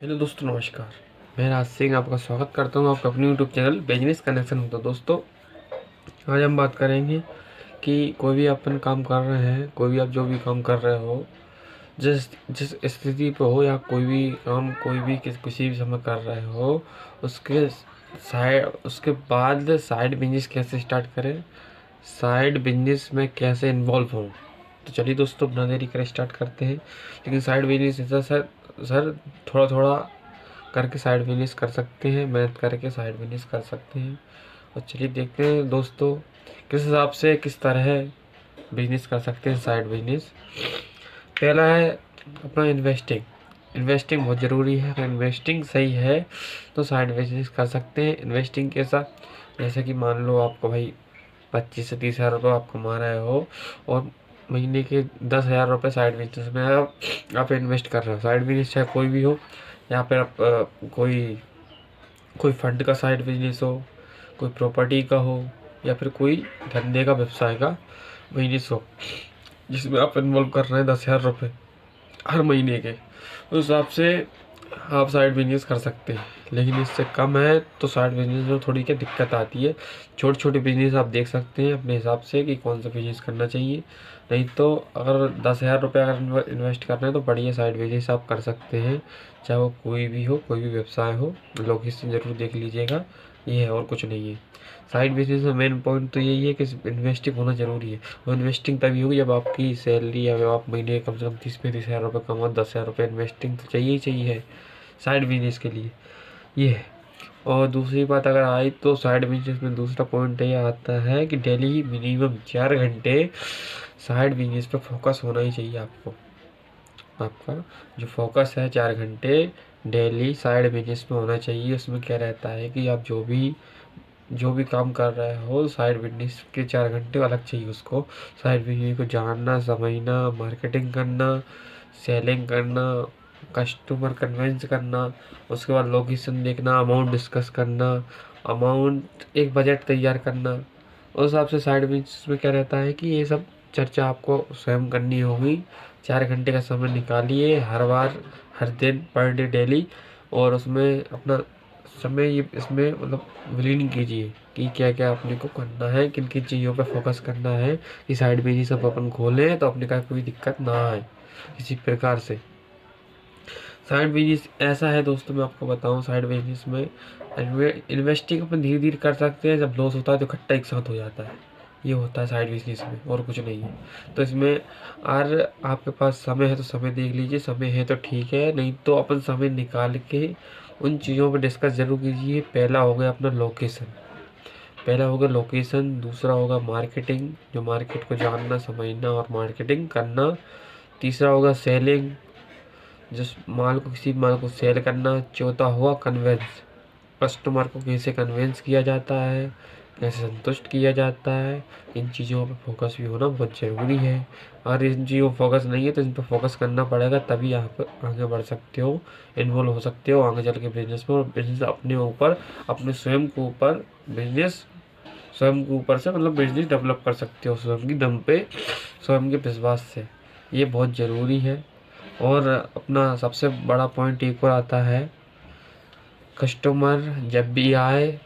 Hello दोस्तों, नमस्कार। मैं राज सिंह आपका स्वागत करता हूं आपका अपने यूट्यूब चैनल बिजनेस कनेक्शन में। तो दोस्तों, आज हम बात करेंगे कि कोई भी अपन काम कर रहे हैं, कोई भी आप जो भी काम कर रहे हो, जिस जिस स्थिति पे हो या कोई भी काम कोई भी किसी भी समय कर रहे हो, उसके बाद साइड बिजनेस कैसे स्टार्ट करें, साइड बिजनेस में कैसे इन्वॉल्व हों। तो चलिए दोस्तों, बिना देरी करे स्टार्ट करते हैं। लेकिन साइड बिजनेस ऐसा सर थोड़ा थोड़ा करके साइड बिजनेस कर सकते हैं, मेहनत करके साइड बिजनेस कर सकते हैं। और चलिए देखते हैं दोस्तों, किस हिसाब से किस तरह बिजनेस कर सकते हैं साइड बिजनेस। पहला है अपना इन्वेस्टिंग। इन्वेस्टिंग बहुत ज़रूरी है। अगर इन्वेस्टिंग सही है तो साइड बिजनेस कर सकते हैं। इन्वेस्टिंग कैसा, जैसे कि मान लो आपको भाई 25 से 30 हज़ार रुपये आप कमा रहे हो और महीने के 10,000 रुपये साइड बिजनेस में आप इन्वेस्ट कर रहे हो। साइड बिजनेस चाहे कोई भी हो, यहाँ पर आप कोई कोई फंड का साइड बिजनेस हो, कोई प्रॉपर्टी का हो, या फिर कोई धंधे का व्यवसाय का बिजनेस हो, जिसमें आप इन्वॉल्व कर रहे हैं 10,000 रुपये हर महीने के, उस हिसाब से आप साइड बिजनेस कर सकते हैं। लेकिन इससे कम है तो साइड बिजनेस में थोड़ी क्या दिक्कत आती है। छोटे छोटे बिजनेस आप देख सकते हैं अपने हिसाब से कि कौन सा बिजनेस करना चाहिए। नहीं तो अगर 10,000 रुपये अगर इन्वेस्ट कर रहे हैं तो बढ़िया साइड बिजनेस आप कर सकते हैं, चाहे वो कोई भी हो, कोई भी व्यवसाय हो। लोकेशन ज़रूर देख लीजिएगा, ये है और कुछ नहीं है। साइड बिजनेस में मेन पॉइंट तो यही है कि इन्वेस्टिंग होना ज़रूरी है। और इन्वेस्टिंग तभी होगी जब आपकी सैलरी या आप महीने कम से कम 30-35 हज़ार रुपये कमाओ। 10,000 रुपये इन्वेस्टिंग तो चाहिए ही चाहिए साइड बिजनेस के लिए, ये है। और दूसरी बात अगर आई तो साइड बिजनेस में दूसरा पॉइंट ये आता है कि डेली मिनिमम 4 घंटे साइड बिजनेस पे फोकस होना ही चाहिए आपको। आपका जो फोकस है 4 घंटे डेली साइड बिजनेस में होना चाहिए। उसमें क्या रहता है कि आप जो भी काम कर रहे हो, साइड बिजनेस के 4 घंटे अलग चाहिए उसको। साइड बिजनेस को जानना, समझना, मार्केटिंग करना, सेलिंग करना, कस्टमर कन्विंस करना, उसके बाद लोकेशन देखना, अमाउंट डिस्कस करना, अमाउंट एक बजट तैयार करना। उस हिसाब से साइड बिजनेस में क्या रहता है कि ये सब चर्चा आपको स्वयं करनी होगी। 4 घंटे का समय निकालिए हर बार, हर दिन, पर डे, डेली। और उसमें अपना समय ये इसमें मतलब विलीन कीजिए कि क्या क्या अपने को करना है, किन किन चीज़ों पे फोकस करना है कि साइड बिजनेस सब अपन खोलें तो अपने का कोई दिक्कत ना आए किसी प्रकार से। साइड बिजनेस ऐसा है दोस्तों, मैं आपको बताऊं, साइड बिजनेस में इन्वेस्टिंग अपन धीरे धीरे कर सकते हैं। जब लॉस होता है तो इकट्ठा एक साथ हो जाता है, ये होता है साइड बिजनेस में, और कुछ नहीं है। तो इसमें अगर आपके पास समय है तो समय देख लीजिए, समय है तो ठीक है, नहीं तो अपन समय निकाल के उन चीज़ों पर डिस्कस जरूर कीजिए। पहला हो गया अपना लोकेशन, पहला होगा लोकेशन। दूसरा होगा मार्केटिंग, जो मार्केट को जानना, समझना और मार्केटिंग करना। तीसरा होगा सेलिंग, जिस माल को किसी माल को सेल करना। चौथा हुआ कन्वेंस, कस्टमर को कैसे कन्वेंस किया जाता है, कैसे संतुष्ट किया जाता है। इन चीज़ों पर फोकस भी होना बहुत ज़रूरी है। अगर इन चीज़ों पर फोकस नहीं है तो इन पर फोकस करना पड़ेगा, तभी आप आगे बढ़ सकते हो, इन्वॉल्व हो सकते हो आगे चल के बिजनेस में। और बिजनेस अपने ऊपर, अपने स्वयं के ऊपर बिजनेस, स्वयं के ऊपर से मतलब बिजनेस डेवलप कर सकते हो स्वयं की दम पे, स्वयं के विश्वास से। ये बहुत ज़रूरी है। और अपना सबसे बड़ा पॉइंट एक और आता है, कस्टमर जब भी आए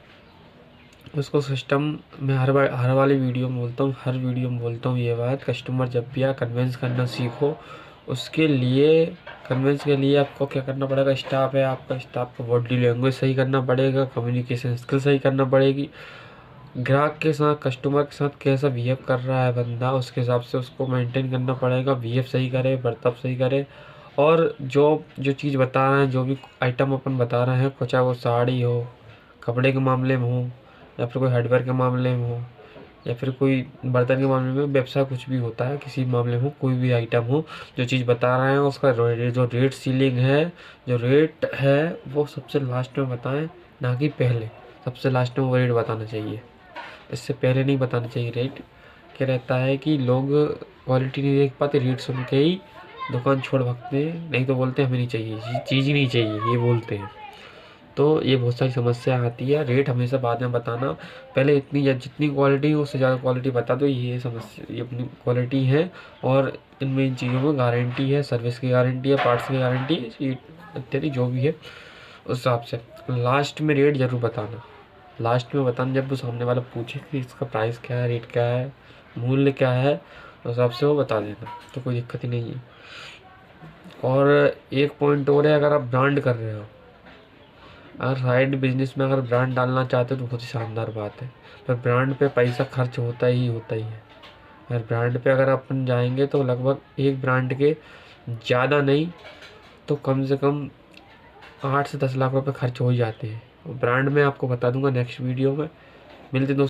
उसको सिस्टम में हर वाली वीडियो में बोलता हूँ, हर वीडियो में बोलता हूँ ये बात, कस्टमर जब भी आए कन्विंस करना सीखो। उसके लिए, कन्विंस के लिए आपको क्या करना पड़ेगा, स्टाफ है आपका, स्टाफ को बॉडी लैंग्वेज सही करना पड़ेगा, कम्युनिकेशन स्किल सही करना पड़ेगी। ग्राहक के साथ, कस्टमर के साथ कैसा बिहेव कर रहा है बंदा, उसके हिसाब से उसको मेंटेन करना पड़ेगा। बिहेव सही करे, बर्ताव सही करे। और जो जो चीज़ बता रहे हैं, जो भी आइटम अपन बता रहे हैं, चाहे वो साड़ी हो, कपड़े के मामले में हो, या फिर कोई हार्डवेयर के मामले में हो, या फिर कोई बर्तन के मामले में, व्यवसाय कुछ भी होता है, किसी मामले में हो, कोई भी आइटम हो, जो चीज़ बता रहे हैं उसका जो रेट सीलिंग है, जो रेट है वो सबसे लास्ट में बताएं, ना कि पहले। सबसे लास्ट में वो रेट बताना चाहिए, इससे पहले नहीं बताना चाहिए रेट। क्या रहता है कि लोग क्वालिटी नहीं देख पाते, रेट सुन के ही दुकान छोड़ भागते हैं, नहीं तो बोलते हैं हमें नहीं चाहिए, चीज़ ही नहीं चाहिए, ये बोलते हैं। तो ये बहुत सारी समस्या आती है। रेट हमेशा बाद में बताना, पहले इतनी जितनी क्वालिटी हो उससे ज़्यादा क्वालिटी बता दो। ये समस्या, ये अपनी क्वालिटी है और इनमें इन चीज़ों में गारंटी है, सर्विस की गारंटी है, पार्ट्स की गारंटी है, सीट इत्यादि जो भी है उस हिसाब से। लास्ट में रेट ज़रूर बताना, लास्ट में बताना जब वो सामने वाला पूछे कि इसका प्राइस क्या है, रेट क्या है, मूल्य क्या है, उस हिसाब से वो बता देना, तो कोई दिक्कत ही नहीं है। और एक पॉइंट और है, अगर आप ब्रांड कर रहे हो, अगर साइड बिजनेस में अगर ब्रांड डालना चाहते हो तो बहुत ही शानदार बात है, पर ब्रांड पे पैसा खर्च होता ही है। अगर ब्रांड पे अगर अपन जाएंगे तो लगभग एक ब्रांड के ज़्यादा नहीं तो कम से कम 8 से 10 लाख रुपए खर्च हो ही जाते हैं। ब्रांड में आपको बता दूंगा नेक्स्ट वीडियो में। मिलते दोस्तों।